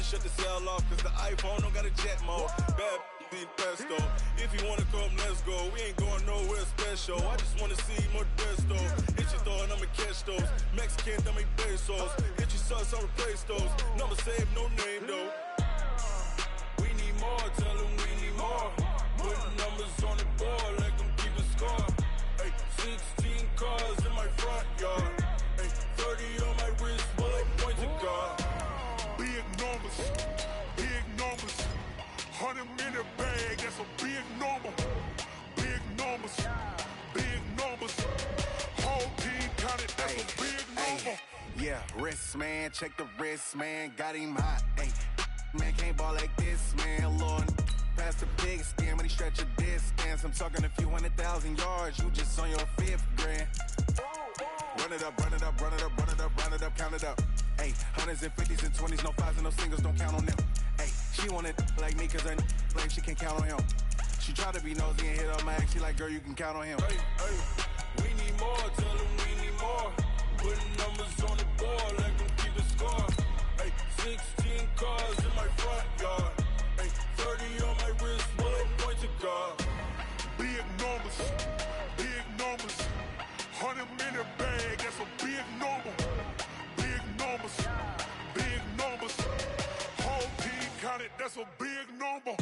shut the cell off cause the iPhone don't got a jet mode. Bad in pesto. If you wanna come, let's go. We ain't going nowhere special. I just wanna see more desto. Hit your throw and I'ma catch those. Mexican, I make pesos. Hit your sauce, I'll replace those. Number save, no name though. We need more, tell them we need more. Putting numbers on the board, let them keep a score. Ay, 16 cars in my front yard. Ay, 30 on my wrist, bullet point to God. Big numbers, big numbers. 100 minute bag, that's a big number. Big numbers, big numbers. Whole team counted, that's a big number. Yeah, wrist man, check the wrist man, got him hot. Ay, man can't ball like this, man. Lord, past the big skin when he stretch a distance. I'm talking a few 100,000 yards, you just on your 5th grand. Run it up, run it up, run it up, run it up, run it up, count it up. Ay, hundreds and 50s and 20s, no 5s and no singles, don't count on them. Ay, she want it like me cause her blame she can't count on him. She try to be nosy and hit up my ex, she like, girl, you can count on him. Hey, hey, we need more, tell them we need more. Putting numbers on the board, let them keep a score. Hey, 16 cars in my front yard. Hey, 30 on my wrist, bullet point to God. Big numbers, big numbers. 100 minute bag, that's a big number. Big numbers, big numbers. Whole team counted, that's a big number.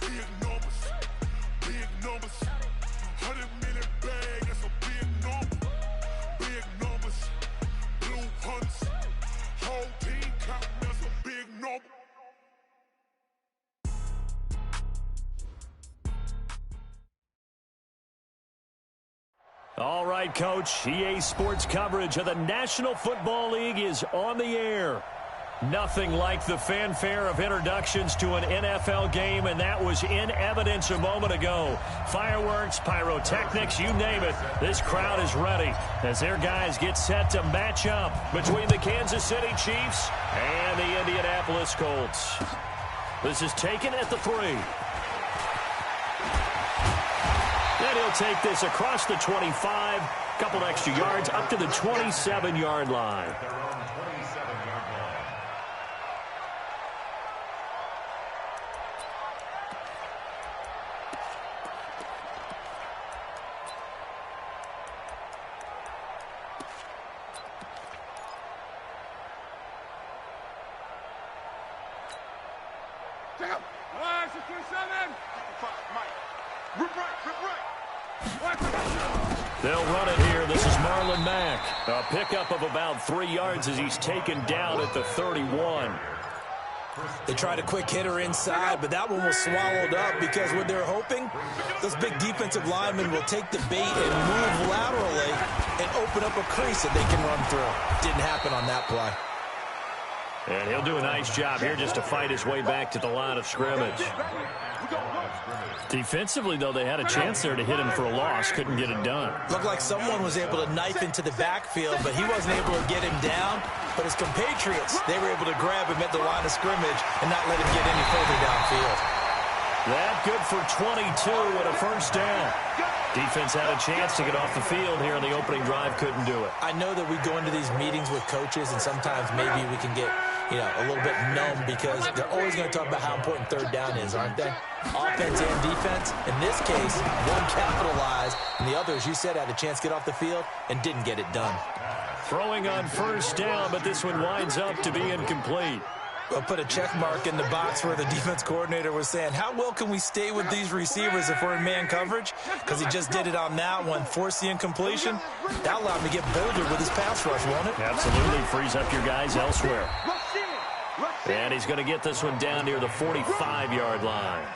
Big numbers, big numbers. 100 minute bag, that's a big number. Big numbers, blue hunts. Whole team counting, that's a big number. All right, Coach, EA Sports coverage of the National Football League is on the air. Nothing like the fanfare of introductions to an NFL game, and that was in evidence a moment ago. Fireworks, pyrotechnics, you name it. This crowd is ready as their guys get set to match up between the Kansas City Chiefs and the Indianapolis Colts. This is taken at the 3. And he'll take this across the 25, couple extra yards, up to the 27-yard line. They'll run it here. This is Marlon Mack. A pickup of about 3 yards as he's taken down at the 31. They tried a quick hitter inside, but that one was swallowed up because what they're hoping, those big defensive linemen will take the bait and move laterally and open up a crease that they can run through. Didn't happen on that play. And he'll do a nice job here just to fight his way back to the line of scrimmage. Defensively, though, they had a chance there to hit him for a loss. Couldn't get it done. Looked like someone was able to knife into the backfield, but he wasn't able to get him down. But his compatriots, they were able to grab him at the line of scrimmage and not let him get any further downfield. That good for 22 and a first down. Defense had a chance to get off the field here in the opening drive, couldn't do it. I know that we go into these meetings with coaches, and sometimes maybe we can get, a little bit numb because they're always going to talk about how important third down is, aren't they? Offense and defense. In this case, one capitalized, and the other, as you said, had a chance to get off the field and didn't get it done. Throwing on first down, but this one winds up to be incomplete. We'll put a check mark in the box where the defense coordinator was saying, how well can we stay with these receivers if we're in man coverage? Because he just did it on that one, forced the incompletion. That allowed him to get bolder with his pass rush, won't it? Absolutely. Frees up your guys elsewhere. And he's going to get this one down near the 45-yard line.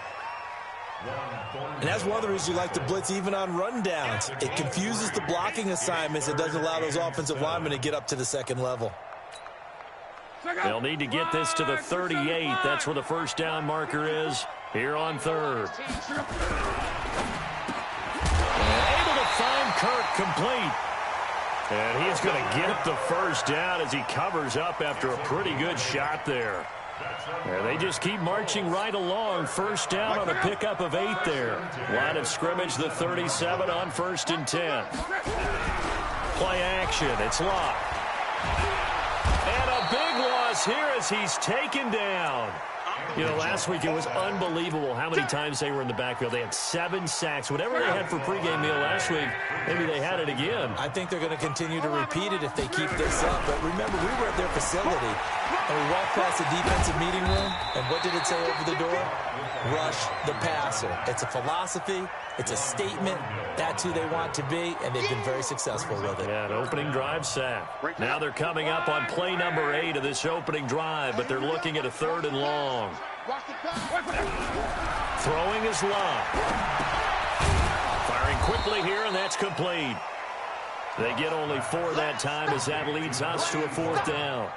And that's one of the reasons you like to blitz even on rundowns. It confuses the blocking assignments. It doesn't allow those offensive linemen to get up to the second level. They'll need to get this to the 38. That's where the first down marker is here on third. And able to find Kirk complete. And he's going to get the first down as he covers up after a pretty good shot there. And they just keep marching right along. First down on a pickup of 8 there. Line of scrimmage, the 37 on 1st and 10. Play action. It's locked. And a big loss across here as he's taken down. You know, last week it was unbelievable how many times they were in the backfield. They had 7 sacks. Whatever they had for pregame meal last week, maybe they had it again. I think they're going to continue to repeat it if they keep this up. But remember, we were at their facility, and we walked past the defensive meeting room, and what did it say over the door? Rush the passer. It's a philosophy. It's a statement. That's who they want to be, and they've been very successful with it. Yeah, an opening drive sack. Now they're coming up on play number 8 of this opening drive, but they're looking at a 3rd and long. Throwing is Love. Firing quickly here, and that's complete. They get only 4 that time as that leads us to a 4th down.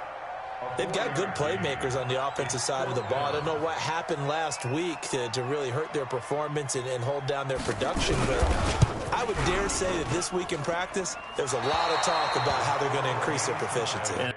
They've got good playmakers on the offensive side of the ball. I don't know what happened last week to really hurt their performance and hold down their production, but I would dare say that this week in practice, there's a lot of talk about how they're going to increase their proficiency.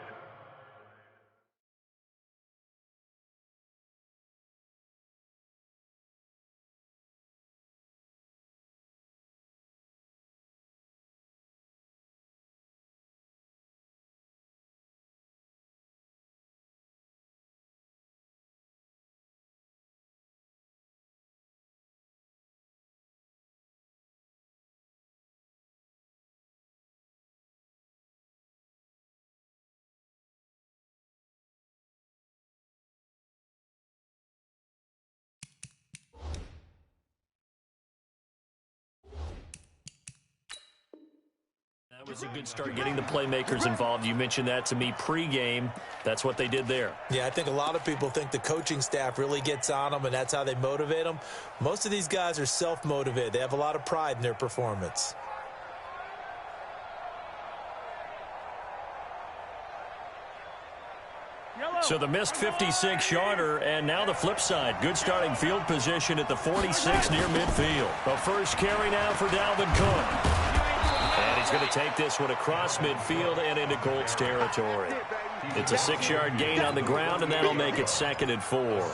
That was a good start getting the playmakers involved. You mentioned that to me pregame. That's what they did there. Yeah, I think a lot of people think the coaching staff really gets on them, and that's how they motivate them. Most of these guys are self-motivated. They have a lot of pride in their performance. So the missed 56-yarder, and now the flip side. Good starting field position at the 46 near midfield. The first carry now for Dalvin Cook. And he's going to take this one across midfield and into Colts territory. It's a 6-yard gain on the ground, and that'll make it 2nd and 4.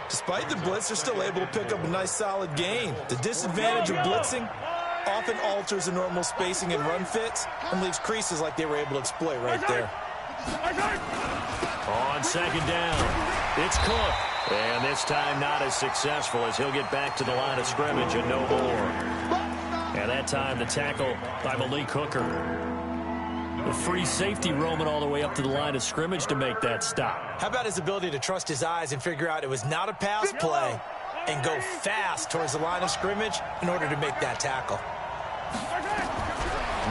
Despite the blitz, they're still able to pick up a nice solid gain. The disadvantage of blitzing often alters the normal spacing and run fits and leaves creases like they were able to exploit right there. On 2nd down, it's Cook. And this time not as successful as he'll get back to the line of scrimmage and no more. And that time the tackle by Malik Hooker. The free safety roaming all the way up to the line of scrimmage to make that stop. How about his ability to trust his eyes and figure out it was not a pass play and go fast towards the line of scrimmage in order to make that tackle.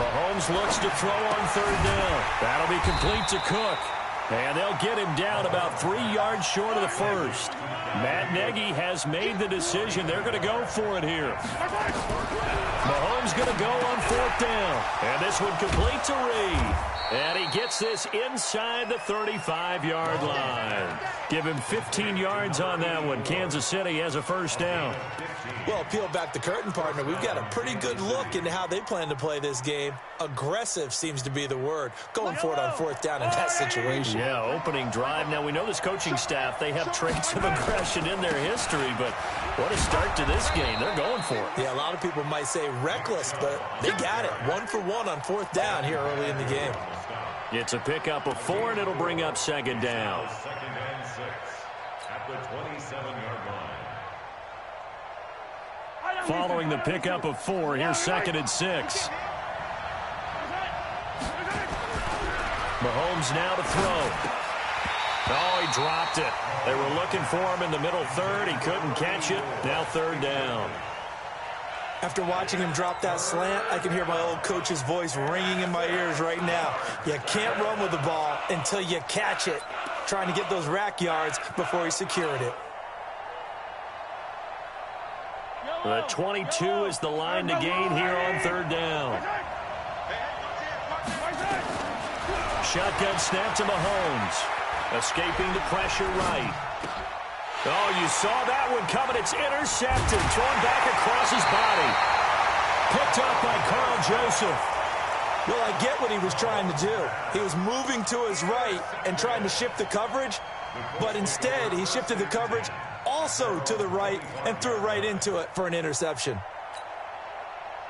Mahomes looks to throw on 3rd down. That'll be complete to Cook. And they'll get him down about 3 yards short of the first. Matt Nagy has made the decision. They're going to go for it here. Mahomes going to go on 4th down. And this one complete to Reed. And he gets this inside the 35-yard line. Give him 15 yards on that one. Kansas City has a 1st down. Well, peel back the curtain, partner. We've got a pretty good look into how they plan to play this game. Aggressive seems to be the word. Going for it on 4th down in that situation. Yeah, opening drive. Now, we know this coaching staff, they have traits of aggression in their history, but what a start to this game. They're going for it. Yeah, a lot of people might say reckless, but they got it. 1 for 1 on 4th down here early in the game. It's a pickup of 4, and it'll bring up 2nd down. Following the pickup of 4, here's 2nd and 6. Mahomes now to throw. Oh, he dropped it. They were looking for him in the middle 3rd. He couldn't catch it. Now 3rd down. After watching him drop that slant, I can hear my old coach's voice ringing in my ears right now. You can't run with the ball until you catch it. Trying to get those rack yards before he secured it. The 22 is the line to gain here on 3rd down. Shotgun snap to Mahomes. Escaping the pressure right. Oh, you saw that one coming. It's intercepted. Thrown back across his body. Picked up by Carl Joseph. Well, I get what he was trying to do. He was moving to his right and trying to shift the coverage, but instead he shifted the coverage also to the right and threw right into it for an interception.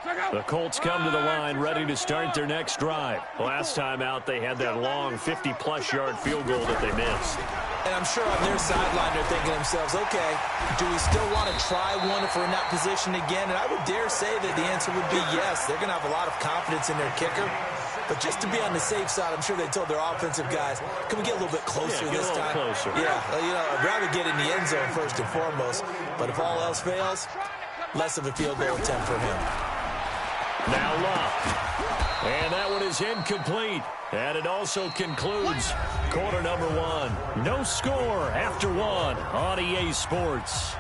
The Colts come to the line ready to start their next drive. Last time out, they had that long 50-plus yard field goal that they missed. And I'm sure on their sideline they're thinking to themselves, okay, do we still want to try one if we're in that position again? And I would dare say that the answer would be yes. They're going to have a lot of confidence in their kicker. But just to be on the safe side, I'm sure they told their offensive guys, can we get a little bit closer this time? Closer. Yeah, I'd rather get in the end zone first and foremost. But if all else fails, less of a field goal attempt for him. Now Luck. And that one is incomplete. And it also concludes quarter number one. No score after one on EA Sports.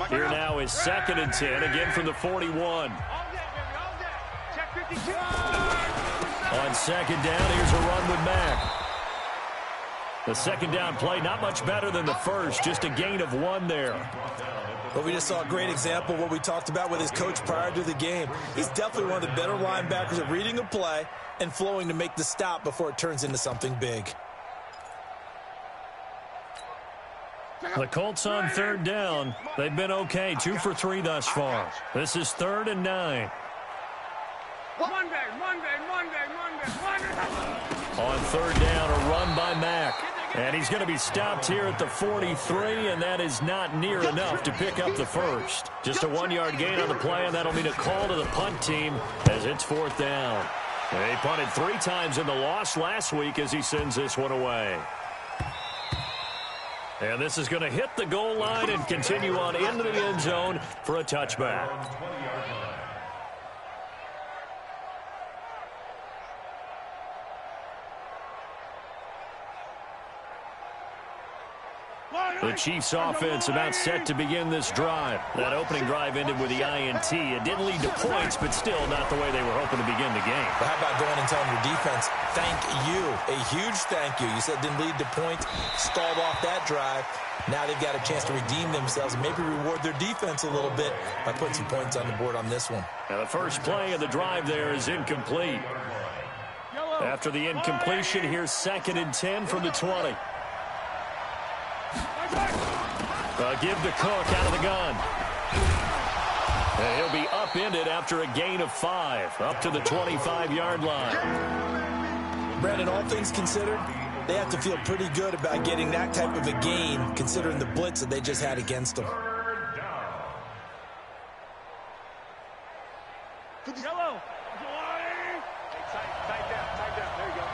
Here now is 2nd and 10, again from the 41. On 2nd down, here's a run with Mack. The 2nd down play, not much better than the first, just a gain of 1 there. But we just saw a great example of what we talked about with his coach prior to the game. He's definitely one of the better linebackers at reading a play and flowing to make the stop before it turns into something big. The Colts on 3rd down. They've been okay, 2 for 3 thus far. This is 3rd and 9. Monday. On 3rd down, a run by Mack. And he's going to be stopped here at the 43, and that is not near enough to pick up the first. Just a 1-yard gain on the play, and that'll mean a call to the punt team as it's 4th down. They punted 3 times in the loss last week as he sends this one away. And this is going to hit the goal line and continue on into the end zone for a touchback. The Chiefs offense about set to begin this drive. That opening drive ended with the INT. It didn't lead to points, but still not the way they were hoping to begin the game. But how about going and telling your defense, thank you, a huge thank you. You said it didn't lead to points, stalled off that drive. Now they've got a chance to redeem themselves and maybe reward their defense a little bit by putting some points on the board on this one. Now the first play of the drive there is incomplete. After the incompletion, here's 2nd and 10 from the 20. Give to Cook out of the gun. And he'll be upended after a gain of 5, up to the 25-yard line. Brandon, all things considered, they have to feel pretty good about getting that type of a gain, considering the blitz that they just had against them. Yellow. Tight down. There you go.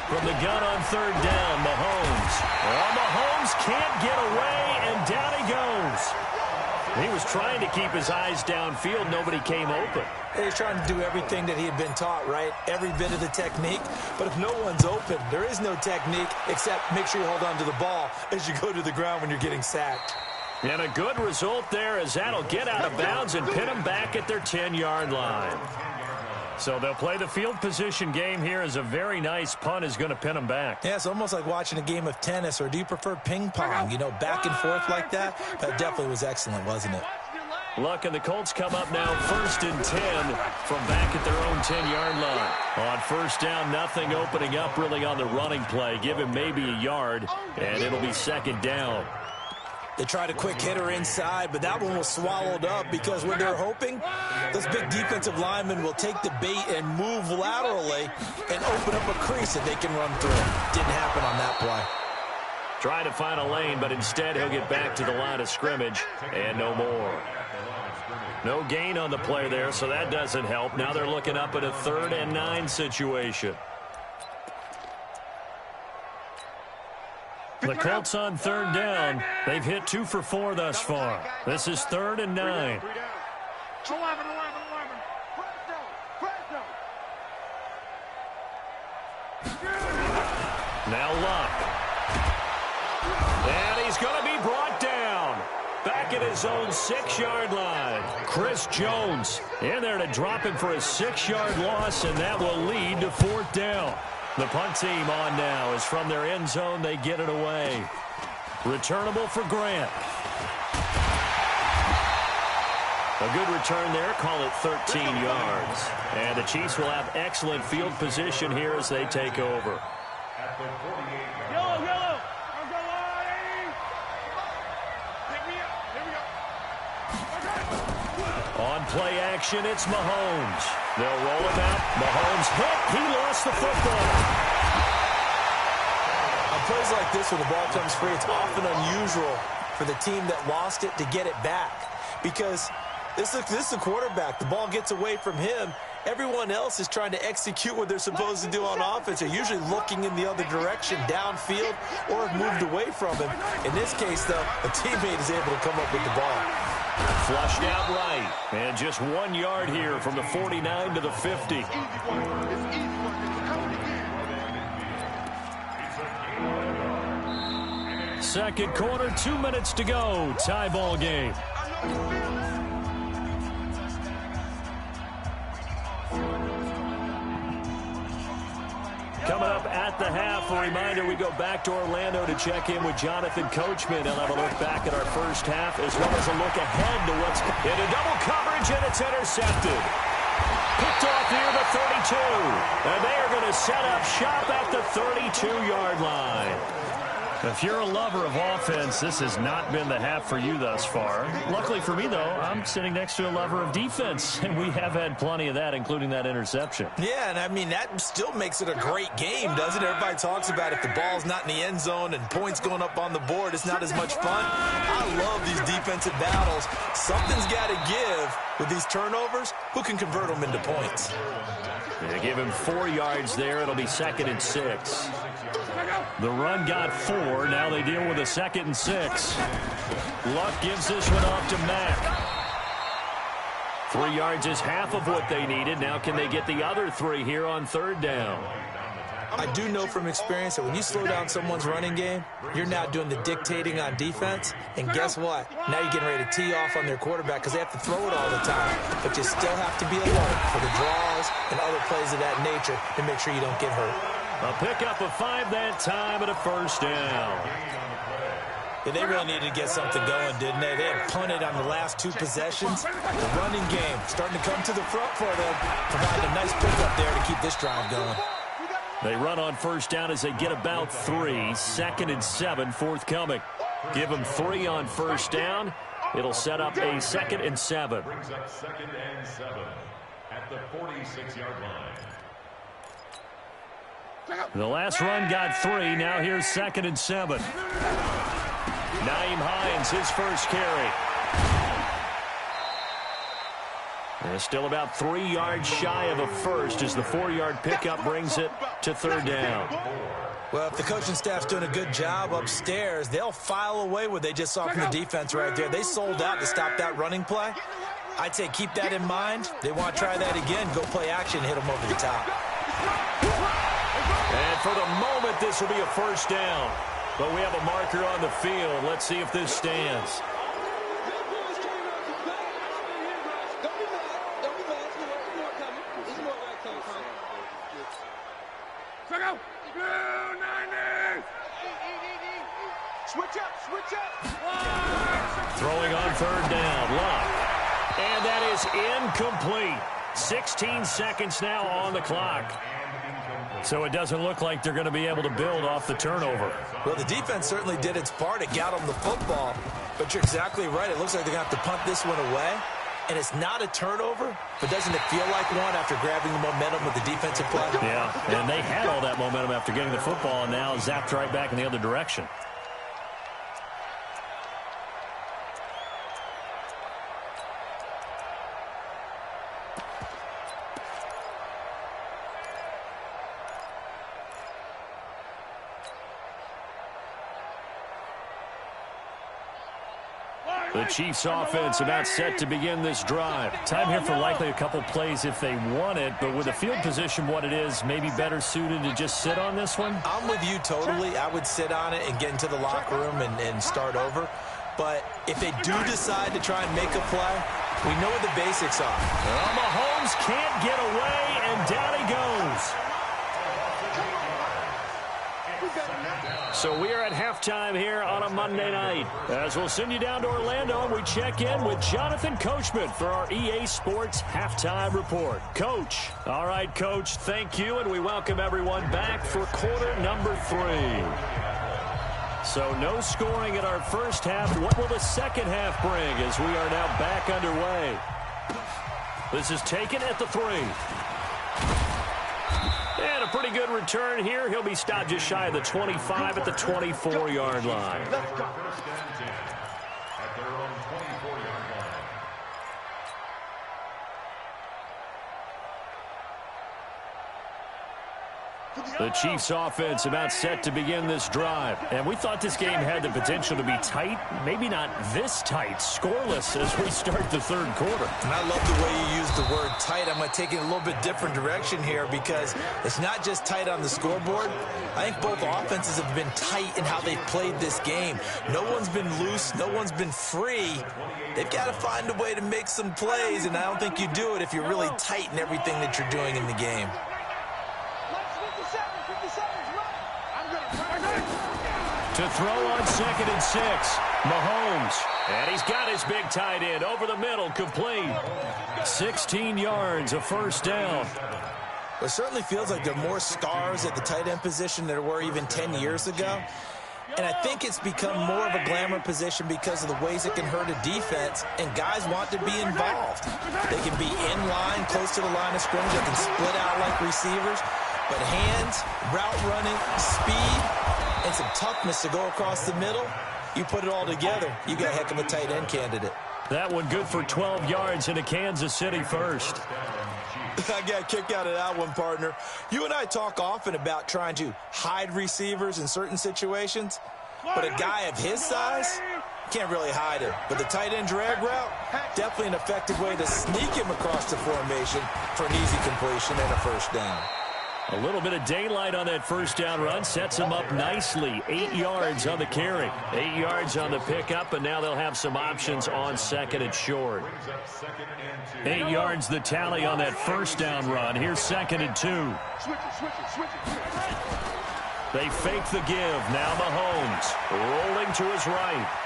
From the gun on 3rd down, Mahomes. Well, Mahomes can't get away, and down he goes. He was trying to keep his eyes downfield. Nobody came open. He's trying to do everything that he had been taught, right? Every bit of the technique. But if no one's open, there is no technique except make sure you hold on to the ball as you go to the ground when you're getting sacked. And a good result there as that'll get out of bounds and pin them back at their 10-yard line. So they'll play the field position game here as a very nice punt is going to pin them back. Yeah, it's almost like watching a game of tennis, or do you prefer ping pong? You know, back and forth like that? That definitely was excellent, wasn't it? Luck and the Colts come up now 1st and 10 from back at their own 10-yard line. On 1st down, nothing opening up really on the running play. Give him maybe a yard, and it'll be 2nd down. They tried a quick hitter inside, but that one was swallowed up because what they're hoping, those big defensive linemen will take the bait and move laterally and open up a crease that they can run through. Didn't happen on that play. Trying to find a lane, but instead he'll get back to the line of scrimmage and no more. No gain on the play there, so that doesn't help. Now they're looking up at a 3rd and 9 situation. The Colts on 3rd down. They've hit 2 for 4 thus far. This is 3rd and 9. 11. Now Luck. And he's going to be brought down. Back at his own 6-yard line. Chris Jones in there to drop him for a 6-yard loss, and that will lead to 4th down. The punt team on now is from their end zone. They get it away. Returnable for Grant. A good return there. Call it 13 yards. And the Chiefs will have excellent field position here as they take over. Yellow. play action. It's Mahomes. They'll roll him out. Mahomes hit. He lost the football. On plays like this where the ball comes free, it's often unusual for the team that lost it to get it back. Because this is the quarterback. The ball gets away from him. Everyone else is trying to execute what they're supposed to do on offense. They're usually looking in the other direction, downfield, or have moved away from him. In this case, though, a teammate is able to come up with the ball. Flushed out right. And just 1 yard here from the 49 to the 50. Second quarter, 2 minutes to go. Tie ball game. Coming up at the half, a reminder, we go back to Orlando to check in with Jonathan Coachman. He'll have a look back at our first half as well as a look ahead to what's into double coverage, and it's intercepted. Picked off near the 32. And they are going to set up shop at the 32-yard line. If you're a lover of offense, this has not been the half for you thus far. Luckily for me, though, I'm sitting next to a lover of defense, and we have had plenty of that, including that interception. Yeah, and I mean, that still makes it a great game, doesn't it? Everybody talks about if the ball's not in the end zone and points going up on the board, it's not as much fun. I love these defensive battles. Something's got to give with these turnovers. Who can convert them into points? They give him 4 yards there. It'll be 2nd and 6. The run got 4. Now they deal with a 2nd and 6. Luck gives this one off to Mack. 3 yards is half of what they needed. Now can they get the other 3 here on 3rd down? I do know from experience that when you slow down someone's running game, you're now doing the dictating on defense. And guess what? Now you're getting ready to tee off on their quarterback because they have to throw it all the time. But you still have to be alert for the draws and other plays of that nature to make sure you don't get hurt. A pickup of 5 that time and a 1st down. Yeah, they really needed to get something going, didn't they? They had punted on the last 2 possessions. The running game starting to come to the front for them, providing a nice pickup there to keep this drive going. They run on 1st down as they get about 3. 2nd and 7 forthcoming. Give them 3 on 1st down. It'll set up a 2nd and 7. Brings up 2nd and 7 at the 46-yard line. The last run got 3. Now here's 2nd and 7. Nyheim Hines, his first carry. And still about 3 yards shy of a first as the 4-yard pickup brings it to 3rd down. Well, if the coaching staff's doing a good job upstairs, they'll file away what they just saw from the defense right there. They sold out to stop that running play. I'd say keep that in mind. They want to try that again. Go play action, hit them over the top. And for the moment, this will be a 1st down. But we have a marker on the field. Let's see if this stands. Throwing on 3rd down, Luck. And that is incomplete. 16 seconds now on the clock. So it doesn't look like they're going to be able to build off the turnover. Well, the defense certainly did its part. It got them the football. But you're exactly right. It looks like they're going to have to punt this one away. And it's not a turnover, but doesn't it feel like one after grabbing the momentum with the defensive play? Yeah, and they had all that momentum after getting the football and now zapped right back in the other direction. The Chiefs offense about set to begin this drive. Time here for likely a couple plays if they want it, but with the field position what it is, maybe better suited to just sit on this one? I'm with you totally. I would sit on it and get into the locker room and start over. But if they do decide to try and make a play, we know what the basics are. Well, Mahomes can't get away, and down he goes. So we are at halftime here on a Monday night. As we'll send you down to Orlando, and we check in with Jonathan Coachman for our EA Sports Halftime Report. Coach. All right, Coach, thank you, and we welcome everyone back for quarter number 3. So no scoring in our first half. What will the second half bring as we are now back underway? This is taken at the 3. And a pretty good return here. He'll be stopped just shy of the 25 at the 24-yard line. First and 10 at their own 24-yard line. The Chiefs offense about set to begin this drive. And we thought this game had the potential to be tight, maybe not this tight, scoreless as we start the third quarter. And I love the way you use the word tight. I'm going to take it a little bit different direction here because it's not just tight on the scoreboard. I think both offenses have been tight in how they've played this game. No one's been loose. No one's been free. They've got to find a way to make some plays, and I don't think you do it if you're really tight in everything that you're doing in the game. To throw on 2nd and 6, Mahomes. And he's got his big tight end over the middle, complete. 16 yards, a first down. It certainly feels like there are more stars at the tight end position than there were even 10 years ago. And I think it's become more of a glamour position because of the ways it can hurt a defense, and guys want to be involved. They can be in line, close to the line of scrimmage. They can split out like receivers. But hands, route running, speed, and some toughness to go across the middle, you put it all together, you got a heck of a tight end candidate. That one good for 12 yards into Kansas City first. I got a kick out of that one, partner. You and I talk often about trying to hide receivers in certain situations, but a guy of his size can't really hide him. But the tight end drag route, definitely an effective way to sneak him across the formation for an easy completion and a first down. A little bit of daylight on that first down run sets him up nicely. 8 yards on the carry, 8 yards on the pickup, and now they'll have some options on 2nd and short. 8 yards the tally on that first down run. Here's 2nd and 2. They fake the give. Now Mahomes rolling to his right.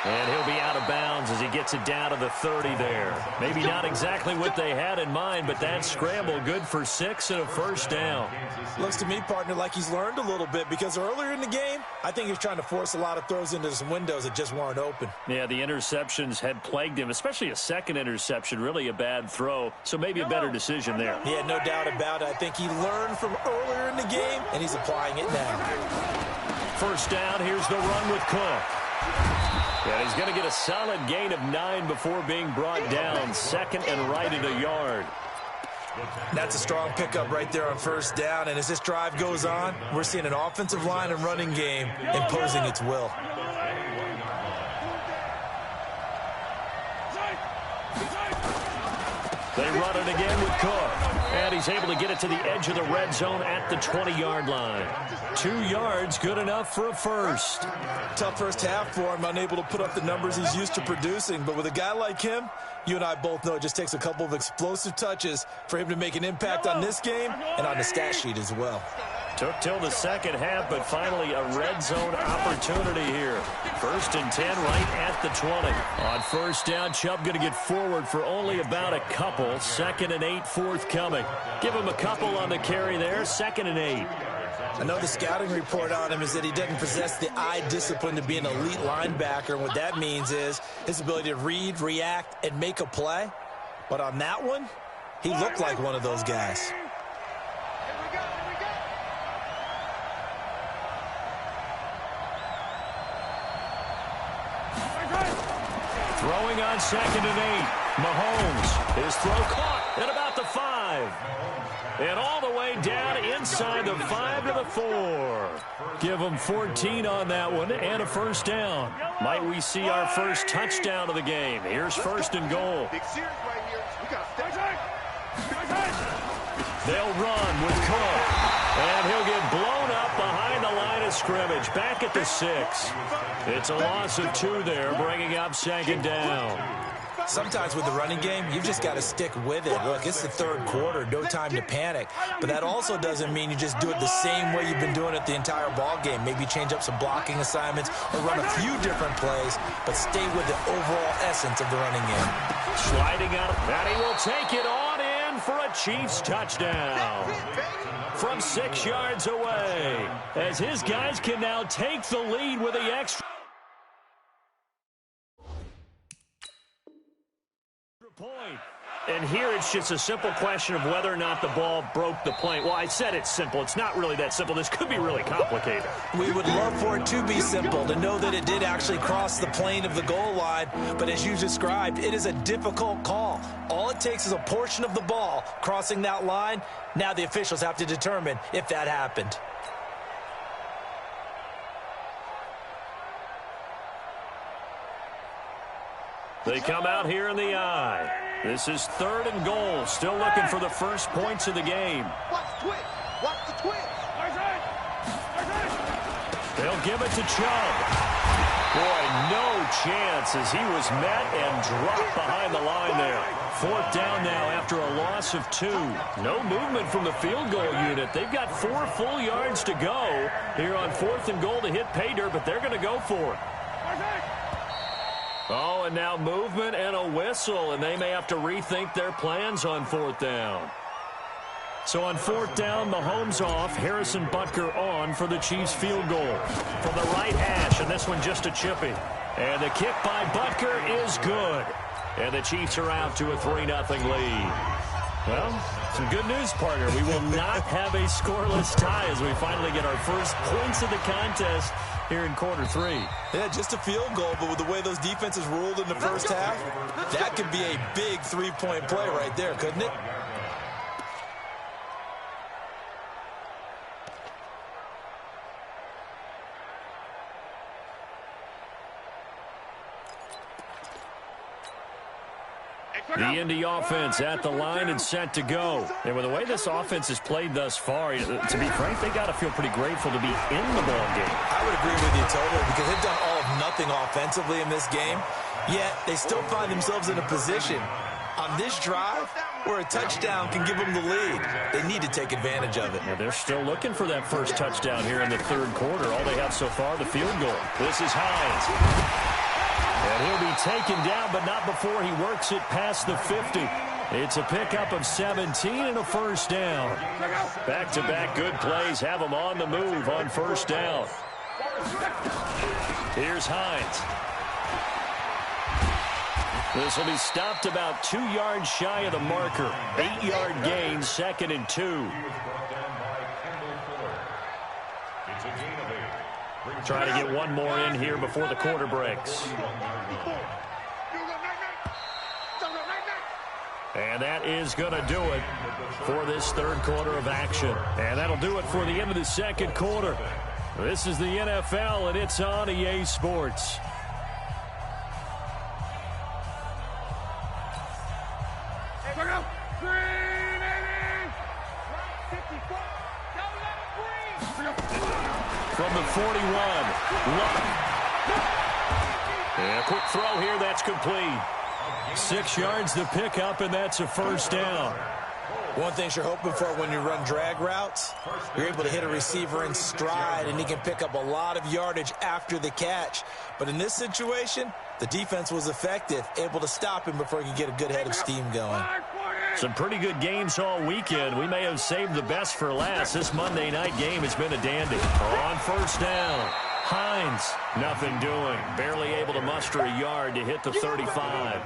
And he'll be out of bounds as he gets it down to the 30 there. Maybe not exactly what they had in mind, but that scramble good for 6 and a first down. Looks to me, partner, like he's learned a little bit because earlier in the game, I think he was trying to force a lot of throws into some windows that just weren't open. Yeah, the interceptions had plagued him, especially a second interception, really a bad throw. So maybe a better decision there. Yeah, no doubt about it. I think he learned from earlier in the game, and he's applying it now. First down, here's the run with Cook. And he's going to get a solid gain of 9 before being brought down. 2nd and right at a yard. That's a strong pickup right there on first down. And as this drive goes on, we're seeing an offensive line and running game imposing its will. They run it again with Cook. And he's able to get it to the edge of the red zone at the 20-yard line. 2 yards, good enough for a first. Tough first half for him, unable to put up the numbers he's used to producing. But with a guy like him, you and I both know it just takes a couple of explosive touches for him to make an impact on this game and on the stat sheet as well. Took till the second half, but finally a red zone opportunity here. 1st and 10 right at the 20. On first down, Chubb going to get forward for only about a couple. 2nd and 8 forthcoming. Give him a couple on the carry there. 2nd and 8. I know the scouting report on him is that he doesn't possess the eye discipline to be an elite linebacker. And what that means is his ability to read, react, and make a play. But on that one, he looked like one of those guys. Throwing on 2nd and 8. Mahomes, his throw caught at about the 5. And all the way down inside the 5 to the 4. Give him 14 on that one and a first down. Might we see our first touchdown of the game? Here's 1st and goal. They'll run with Cook. And he'll get blown up behind the line of scrimmage. Back at the 6. It's a loss of 2 there, bringing up 2nd down. Sometimes with the running game, you've just got to stick with it. Look, it's the third quarter, no time to panic. But that also doesn't mean you just do it the same way you've been doing it the entire ball game. Maybe change up some blocking assignments or run a few different plays, but stay with the overall essence of the running game. Sliding out, and he will take it on in for a Chiefs touchdown. From 6 yards away, as his guys can now take the lead with the extra point. And here it's just a simple question of whether or not the ball broke the plane. Well, I said it's simple. It's not really that simple. This could be really complicated. We would love for it to be simple, to know that it did actually cross the plane of the goal line. But as you described, it is a difficult call. All it takes is a portion of the ball crossing that line. Now the officials have to determine if that happened. They come out here in the eye. This is 3rd and goal. Still looking for the first points of the game. Watch the twist. Watch the twist. They'll give it to Chubb. Boy, no chance as he was met and dropped behind the line there. 4th down now after a loss of 2. No movement from the field goal unit. They've got 4 full yards to go here on 4th and goal to hit pay dirt, but they're going to go for it. Oh, and now movement and a whistle, and they may have to rethink their plans on 4th down. So on 4th down, Mahomes off, Harrison Butker on for the Chiefs field goal. From the right hash, and this one just a chippy. And the kick by Butker is good. And the Chiefs are out to a 3-0 lead. Well, some good news, partner. We will not have a scoreless tie as we finally get our first points of the contest here in quarter 3. Yeah, just a field goal, but with the way those defenses ruled in the first half, that could be a big 3-point play right there, couldn't it? The Indy offense at the line and set to go. And with the way this offense has played thus far, to be frank, they got to feel pretty grateful to be in the ball game. I would agree with you totally because they've done all of nothing offensively in this game, yet they still find themselves in a position on this drive where a touchdown can give them the lead. They need to take advantage of it. Yeah, they're still looking for that first touchdown here in the 3rd quarter. All they have so far, the field goal. This is Hines. And he'll be taken down, but not before he works it past the 50. It's a pickup of 17 and a first down. Back-to-back good plays have him on the move on first down. Here's Hines. This will be stopped about 2 yards shy of the marker. 8-yard gain, 2nd and 2. Trying to get one more in here before the quarter breaks. And that is going to do it for this 3rd quarter of action. And that'll do it for the end of the 2nd quarter. This is the NFL, and it's on EA Sports. From the 41, Luck. And a quick throw here, that's complete. 6 yards to pick up, and that's a first down. One thing you're hoping for when you run drag routes, you're able to hit a receiver in stride, and he can pick up a lot of yardage after the catch. But in this situation, the defense was effective, able to stop him before he could get a good head of steam going. Some pretty good games all weekend. We may have saved the best for last. This Monday night game has been a dandy. On first down, Hines, nothing doing. Barely able to muster a yard to hit the 35.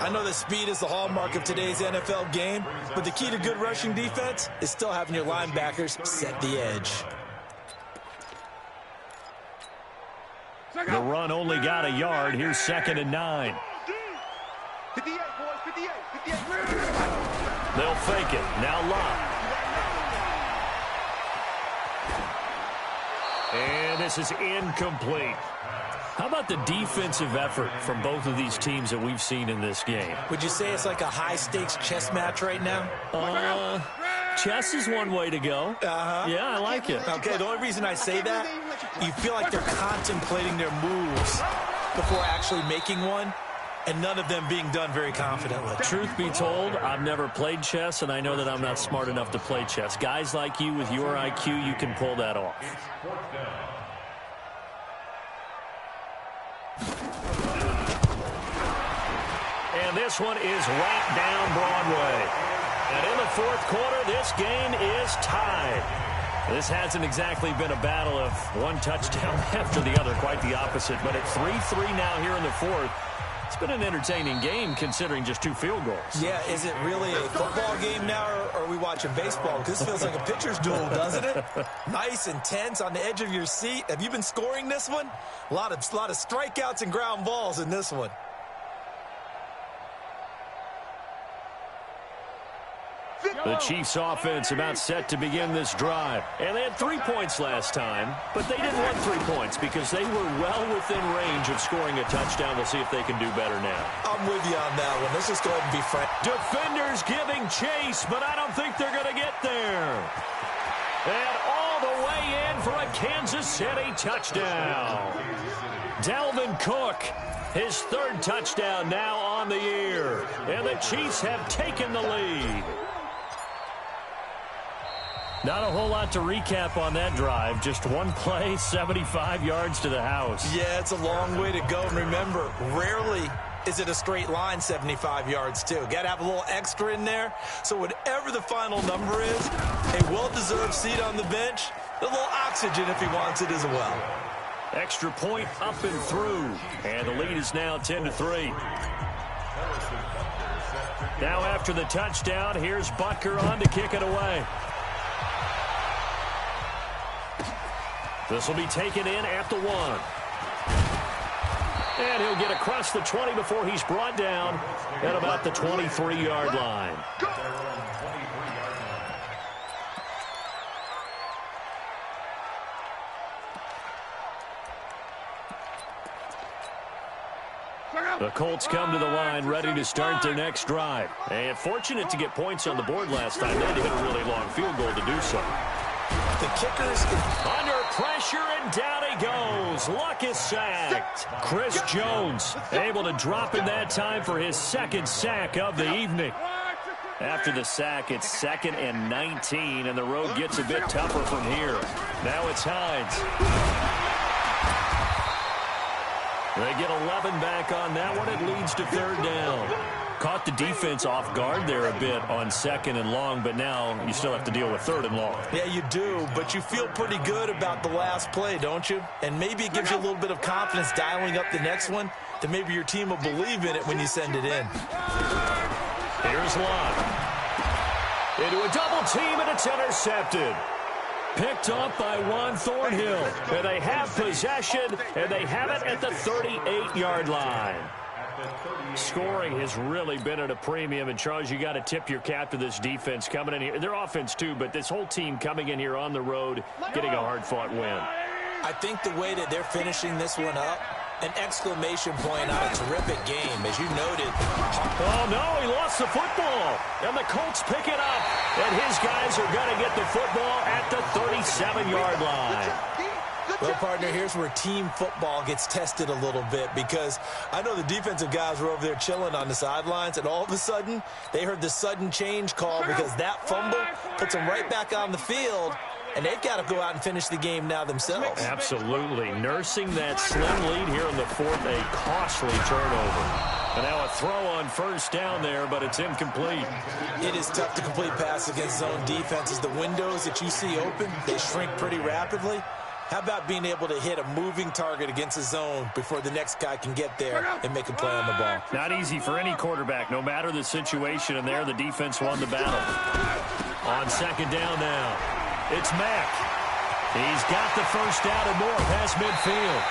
I know that speed is the hallmark of today's NFL game, but the key to good rushing defense is still having your linebackers set the edge. The run only got a yard. Here's 2nd and 9. 58, boys, 58, 58. They'll fake it. Now Locke. And this is incomplete. How about the defensive effort from both of these teams that we've seen in this game? Would you say it's like a high-stakes chess match right now? Chess is one way to go. Yeah, I like it. Okay, the only reason I say that, you feel like they're contemplating their moves before actually making one, and none of them being done very confidently. Truth be told, I've never played chess, and I know that I'm not smart enough to play chess. Guys like you with your IQ, you can pull that off. And this one is right down Broadway. And in the 4th quarter, this game is tied. This hasn't exactly been a battle of one touchdown after the other, quite the opposite. But at 3-3 now here in the 4th, It's been an entertaining game considering just 2 field goals. Yeah, is it really a football game now, or are we watching baseball? Because this feels like a pitcher's duel, doesn't it? Nice, intense, on the edge of your seat. Have you been scoring this one? A lot of strikeouts and ground balls in this one. The Chiefs offense about set to begin this drive. And they had 3 points last time, but they didn't want 3 points because they were well within range of scoring a touchdown. We'll see if they can do better now. I'm with you on that one. Let's just go ahead and be frank. Defenders giving chase, but I don't think they're going to get there. And all the way in for a Kansas City touchdown. Dalvin Cook, his 3rd touchdown now on the year. And the Chiefs have taken the lead. Not a whole lot to recap on that drive. Just one play, 75 yards to the house. Yeah, it's a long way to go. And remember, rarely is it a straight line 75 yards, too. Got to have a little extra in there. So whatever the final number is, a well-deserved seat on the bench, a little oxygen if he wants it as well. Extra point up and through. And the lead is now 10-3. Now after the touchdown, here's Butker on to kick it away. This will be taken in at the 1. And he'll get across the 20 before he's brought down at about the 23-yard line. The Colts come to the line ready to start their next drive. And fortunate to get points on the board last time. They had to hit a really long field goal to do so. The kickers under pressure, and down he goes. Luck is sacked. Chris Jones able to drop in that time for his 2nd sack of the evening. After the sack, it's 2nd and 19, and the road gets a bit tougher from here. Now it's Hines. They get 11 back on that one. It leads to 3rd down. Caught the defense off guard there a bit on 2nd and long, but now you still have to deal with 3rd and long. Yeah, you do, but you feel pretty good about the last play, don't you? And maybe it gives you a little bit of confidence dialing up the next one, that maybe your team will believe in it when you send it in. Here's Lott. Into a double team, and it's intercepted. Picked up by Juan Thornhill. And they have possession, and they have it at the 38-yard line. Scoring has really been at a premium, and Charles, you got to tip your cap to this defense coming in here. Their offense too, but this whole team coming in here on the road, getting a hard-fought win. I think the way that they're finishing this one up, an exclamation point on a terrific game, as you noted. Oh no, he lost the football, and the Colts pick it up, and his guys are going to get the football at the 37-yard line. Well, partner, here's where team football gets tested a little bit, because I know the defensive guys were over there chilling on the sidelines, and all of a sudden, they heard the sudden change call because that fumble puts them right back on the field, and they've got to go out and finish the game now themselves. Absolutely. Nursing that slim lead here in the 4th, a costly turnover. And now a throw on 1st down there, but it's incomplete. It is tough to complete pass against zone defenses. The windows that you see open, they shrink pretty rapidly. How about being able to hit a moving target against a zone before the next guy can get there and make a play on the ball? Not easy for any quarterback, no matter the situation, and there the defense won the battle. On 2nd down now, it's Mack. He's got the 1st down and more past midfield.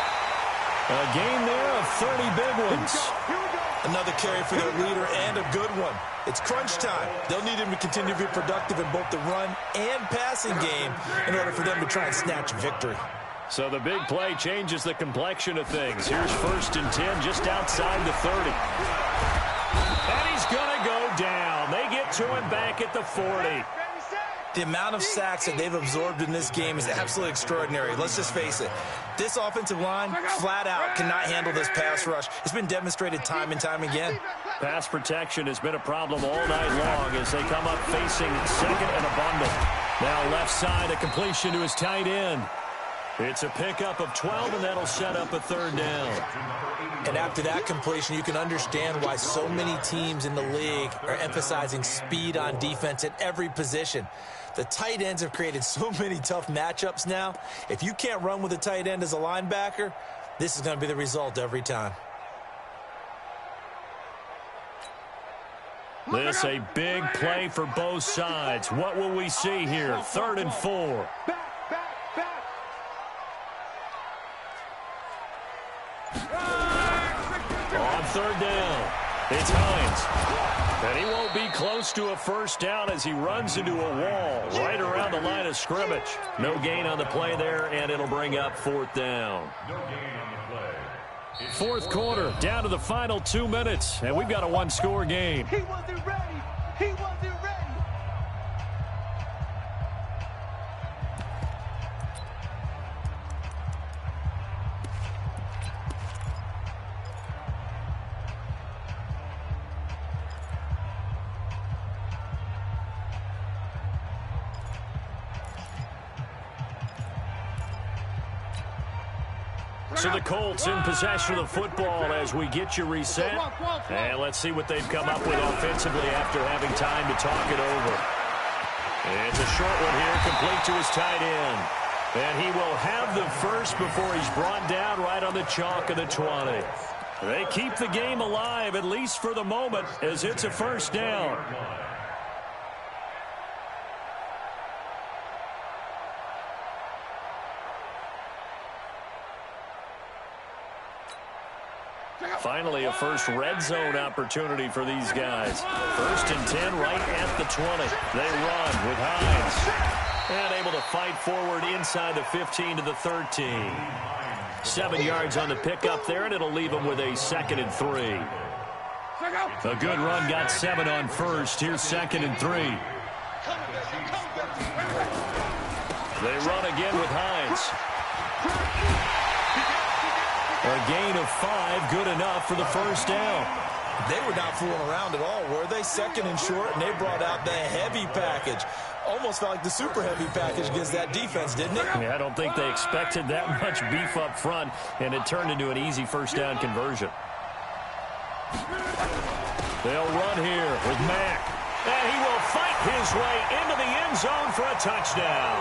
A gain there of 30 big ones. Another carry for their leader, and a good one. It's crunch time. They'll need him to continue to be productive in both the run and passing game in order for them to try and snatch victory. So the big play changes the complexion of things. Here's 1st and 10 just outside the 30. And he's going to go down. They get to him back at the 40. The amount of sacks that they've absorbed in this game is absolutely extraordinary. Let's just face it. This offensive line, flat out, cannot handle this pass rush. It's been demonstrated time and time again. Pass protection has been a problem all night long as they come up facing 2nd and a bundle. Now left side, a completion to his tight end. It's a pickup of 12, and that'll set up a 3rd down. And after that completion, you can understand why so many teams in the league are emphasizing speed on defense at every position. The tight ends have created so many tough matchups now. If you can't run with a tight end as a linebacker, this is going to be the result every time. This a big play for both sides. What will we see here? 3rd and 4. On 3rd down, it's Hines. And he won't be close to a first down as he runs into a wall right around the line of scrimmage. No gain on the play there, and it'll bring up 4th down. No gain on the play. 4th quarter, down to the final 2 minutes, and we've got a one-score game. He wasn't ready. He wasn't ready. So the Colts in possession of the football as we get you reset. And let's see what they've come up with offensively after having time to talk it over. It's a short one here, complete to his tight end. And he will have the first before he's brought down right on the chalk of the 20. They keep the game alive, at least for the moment, as it's a first down. Finally, a first red zone opportunity for these guys. 1st and 10 right at the 20. They run with Hines. And able to fight forward inside the 15 to the 13. 7 yards on the pickup there, and it'll leave them with a 2nd and 3. A good run, got 7 on first. Here's 2nd and 3. They run again with Hines. A gain of 5, good enough for the first down. They were not fooling around at all, were they? 2nd and short, and they brought out the heavy package. Almost felt like the super heavy package against that defense, didn't it? Yeah, I don't think they expected that much beef up front, and it turned into an easy first down conversion. They'll run here with Mack, and he will fight his way into the end zone for a touchdown.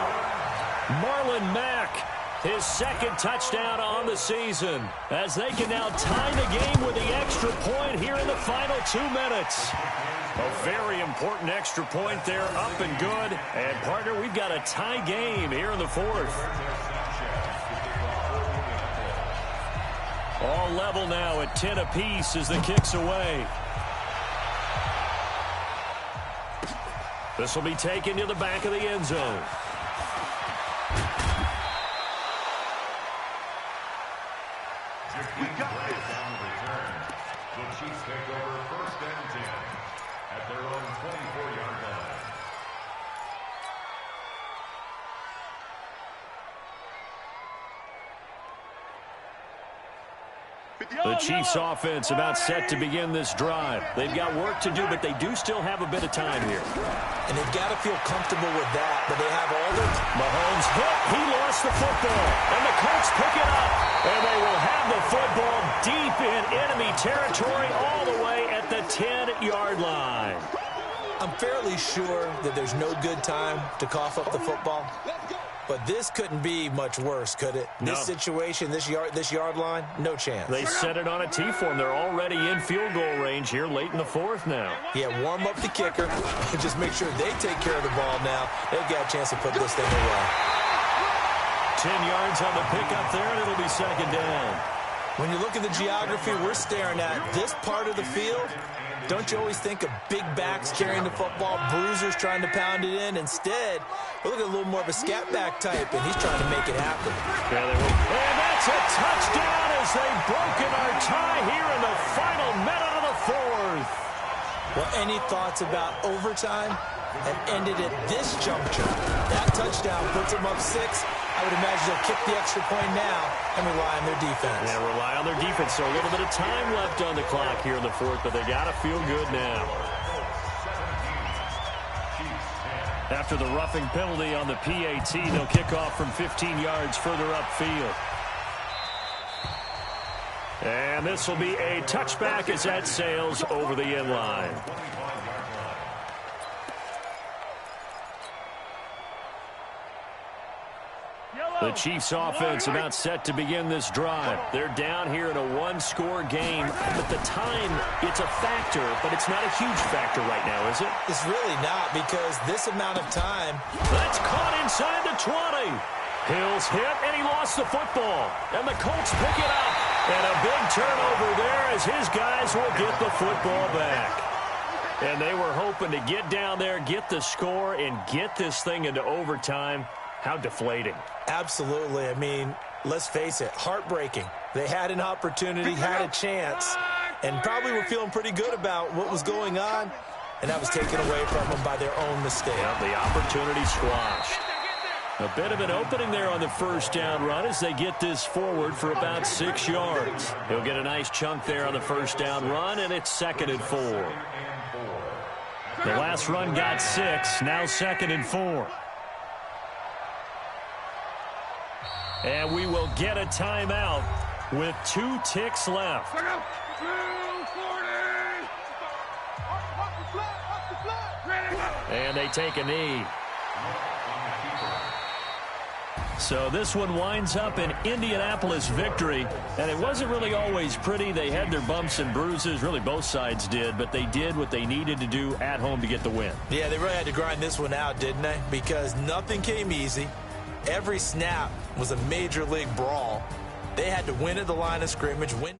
Marlon Mack, his 2nd touchdown on the season, as they can now tie the game with the extra point here in the final 2 minutes. A very important extra point there, up and good. And, partner, we've got a tie game here in the 4th. All level now at 10 apiece as the kick's away. This will be taken to the back of the end zone. We got this. On the return, the Chiefs take over 1st and 10 at their own 24-yard line. The Chiefs offense about set to begin this drive. They've got work to do, but they do still have a bit of time here. And they've got to feel comfortable with that, but they have all their... Mahomes hit. He lost the football, and the Colts pick it up. And they will have the football deep in enemy territory all the way at the 10-yard line. I'm fairly sure that there's no good time to cough up the football. But this couldn't be much worse, could it? No. This situation, this yard line, no chance. They set it on a T-form. They're already in field goal range here late in the 4th now. Yeah, warm up the kicker and just make sure they take care of the ball now. They've got a chance to put this thing away. 10 yards on the pickup there, and it'll be 2nd down. When you look at the geography we're staring at, this part of the field, don't you always think of big backs carrying the football, bruisers trying to pound it in? Instead, we're looking at a little more of a scat back type, and he's trying to make it happen. Yeah, they will. And that's a touchdown as they've broken our tie here in the final minute of the 4th. Well, any thoughts about overtime have ended at this juncture? That touchdown puts them up 6. I would imagine they'll kick the extra point now and rely on their defense. Yeah, rely on their defense. So a little bit of time left on the clock here in the 4th, but they got to feel good now. After the roughing penalty on the PAT, they'll kick off from 15 yards further upfield. And this will be a touchback as that sails over the end line. Yellow! The Chiefs offense about set to begin this drive. They're down here in a one-score game. At the time, it's a factor, but it's not a huge factor right now, is it? It's really not, because this amount of time. That's caught inside the 20. Hill's hit, and he lost the football. And the Colts pick it up. And a big turnover there as his guys will get the football back. And they were hoping to get down there, get the score, and get this thing into overtime. How deflating. Absolutely. I mean, let's face it, heartbreaking. They had an opportunity, had a chance, and probably were feeling pretty good about what was going on, and that was taken away from them by their own mistake. Yeah, the opportunity squashed. A bit of an opening there on the first down run as they get this forward for about 6 yards. He'll get a nice chunk there on the first down run, and it's 2nd and 4. The last run got 6, now 2nd and 4. And we will get a timeout with 2 ticks left. And they take a knee. So this one winds up an Indianapolis victory. And it wasn't really always pretty. They had their bumps and bruises. Really, both sides did. But they did what they needed to do at home to get the win. Yeah, they really had to grind this one out, didn't they? Because nothing came easy. Every snap was a major league brawl. They had to win at the line of scrimmage, win.